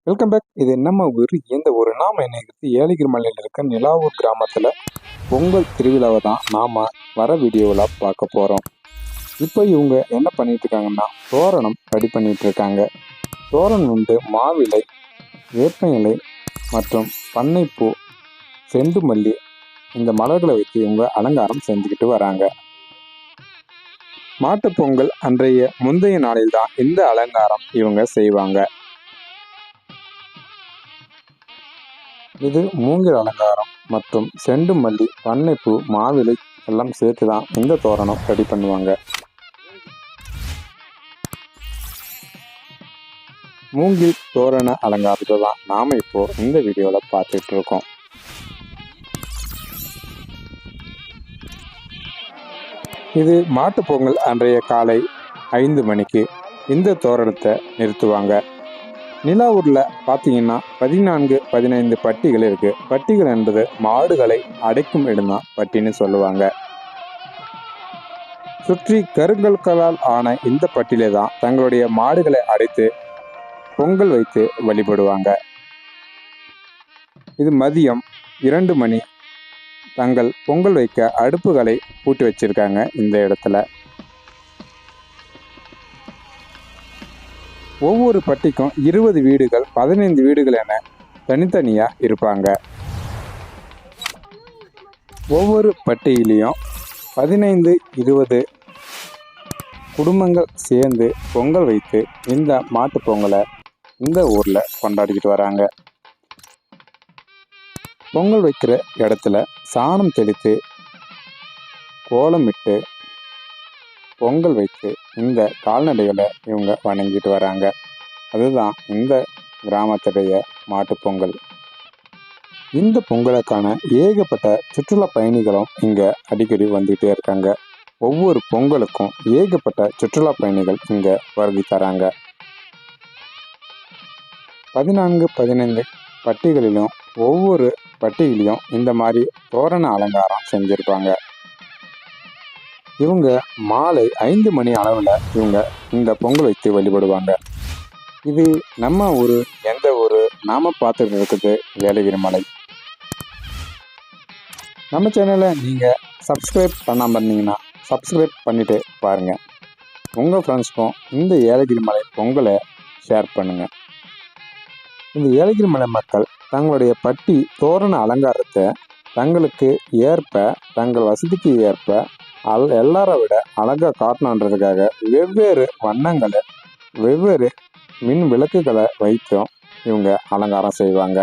Welcome back. இது நம்ம ஊர். இந்த ஊர் நாம இன்னைக்கு ஏலகிரி மலையில் இருக்க நிலாவூர் கிராமத்தில் பொங்கல் திருவிழாவை தான் நாம் வர வீடியோவில் பார்க்க போகிறோம். இப்போ இவங்க என்ன பண்ணிட்டு இருக்காங்கன்னா தோரணம் ரெடி பண்ணிட்டு இருக்காங்க. தோரணம் வந்து மாவிலை, வேப்ப இலை மற்றும் பண்ணைப்பூ, செண்டு மல்லி இந்த மலர்களை வைத்து இவங்க அலங்காரம் செஞ்சுக்கிட்டு வராங்க. மாட்டுப் பொங்கல் அன்றைய முந்தைய நாளில் தான் இந்த அலங்காரம் இவங்க செய்வாங்க. இது மூங்கில் அலங்காரம் மற்றும் செண்டு மல்லி, பண்ணைப்பூ, மாவிலை எல்லாம் சேர்த்து தான் இந்த தோரணம் ரெடி பண்ணுவாங்க. மூங்கில் தோரண அலங்காரத்தை தான் நாம இப்போ இந்த வீடியோல பார்த்துட்டு இருக்கோம். இது மாட்டு பொங்கல் அன்றைய காலை 5 மணிக்கு இந்த தோரணத்தை நிறுத்துவாங்க. நிலாவூரில் பார்த்தீங்கன்னா 14-15 பட்டிகள் இருக்குது. பட்டிகள் என்பது மாடுகளை அடைக்கும் இடம் தான் பட்டின்னு சொல்லுவாங்க. சுற்றி கருங்கற்களால் ஆன இந்த பட்டியிலே தான் தங்களுடைய மாடுகளை அடைத்து பொங்கல் வைத்து வழிபடுவாங்க. இது மதியம் 2 மணி தங்கள் பொங்கல் வைக்க அடுப்புகளை பூட்டி வச்சிருக்காங்க. இந்த இடத்துல ஒவ்வொரு பட்டிக்கும் 20 வீடுகள், 15 வீடுகள் என தனித்தனியாக இருப்பாங்க. ஒவ்வொரு பட்டியிலையும் 15-20 குடும்பங்கள் சேர்ந்து பொங்கல் வைத்து இந்த மாட்டு பொங்கலை இந்த ஊரில் கொண்டாடிக்கிட்டு வராங்க. பொங்கல் வைக்கிற இடத்துல சாணம் தெளித்து கோலமிட்டு பொங்கல் வைத்து இந்த கால்நடைகளை இவங்க வணங்கிட்டு வராங்க. அதுதான் இந்த கிராமத்துடைய மாட்டுப்பொங்கல். இந்த பொங்கலுக்கான ஏகப்பட்ட சுற்றுலா பயணிகளும் இங்கே அடிக்கடி வந்துகிட்டே இருக்காங்க. ஒவ்வொரு பொங்கலுக்கும் ஏகப்பட்ட சுற்றுலா பயணிகள் இங்கே வருகை தராங்க. 14-15 பட்டிகளிலும் ஒவ்வொரு பட்டிகளிலும் இந்த மாதிரி தோரண அலங்காரம் செஞ்சுருப்பாங்க. இவங்க மாலை 5 மணி அளவில் இவங்க இந்த பொங்கல் வைத்து வழிபடுவாங்க. இது நம்ம ஊர், எந்த ஊர் நாம் பார்த்துட்டு இருக்குது ஏலகிரி மலை. நம்ம சேனலை நீங்கள் சப்ஸ்கிரைப் பண்ணாமல் இருந்தீங்கன்னா சப்ஸ்கிரைப் பண்ணிவிட்டு பாருங்கள். உங்கள் ஃப்ரெண்ட்ஸ்க்கும் இந்த ஏலகிரி மலை பொங்கலை ஷேர் பண்ணுங்கள். இந்த ஏலகிரி மலை மக்கள் தங்களுடைய பட்டி தோரண அலங்காரத்தை தங்களுக்கு ஏற்ப, தங்கள் வசதிக்கு ஏற்ப எல்லாரை விட அழகாக காட்டணுன்றதுக்காக வெவ்வேறு வண்ணங்களை, வெவ்வேறு மின் விளக்குகளை வைத்தும் இவங்க அலங்காரம் செய்வாங்க.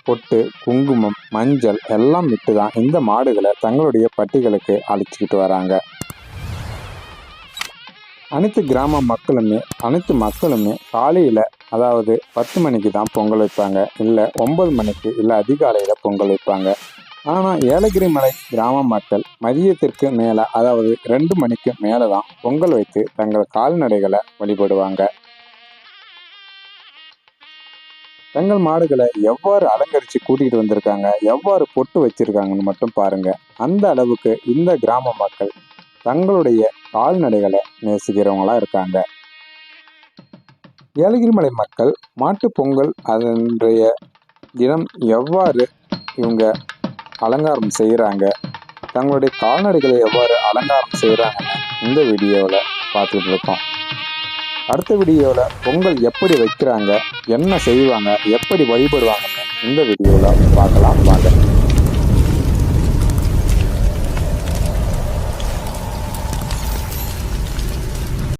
பொட்டு, குங்குமம், மஞ்சள் எல்லாம் விட்டு தான் இந்த மாடுகளை தங்களுடைய பட்டிகளுக்கு அழைச்சிக்கிட்டு வராங்க. அனைத்து மக்களுமே காலையில், அதாவது 10 மணிக்கு தான் பொங்கல் வைப்பாங்க, இல்லை 9 மணிக்கு, இல்லை அதிகாலையில் பொங்கல் வைப்பாங்க. ஆனால் ஏலகிரி மலை கிராம மக்கள் மதியத்திற்கு மேலே, அதாவது 2 மணிக்கு மேலே தான் பொங்கல் வைத்து தங்கள் கால்நடைகளை வழிபடுவாங்க. தங்கள் மாடுகளை எவ்வாறு அலங்கரித்து கூட்டிகிட்டு வந்திருக்காங்க, எவ்வாறு பொட்டு வச்சிருக்காங்கன்னு மட்டும் பாருங்க. அந்த அளவுக்கு இந்த கிராம மக்கள் தங்களுடைய கால்நடைகளை நேசிக்கிறவங்களா இருக்காங்க. ஏலகிரி மலை மக்கள் மாட்டு பொங்கல் அதன்றைய தினம் எவ்வாறு இவங்க அலங்காரம் செய்கிறாங்க, தங்களுடைய கால்நடைகளை எவ்வாறு அலங்காரம் செய்கிறாங்கன்னு இந்த வீடியோவில் பார்த்துட்டு இருக்கோம். அடுத்த வீடியோவில் பொங்கல் எப்படி வைக்கிறாங்க, என்ன செய்வாங்க, எப்படி வழிபடுவாங்கன்னு இந்த வீடியோவில் பார்க்கலாம் வாங்க.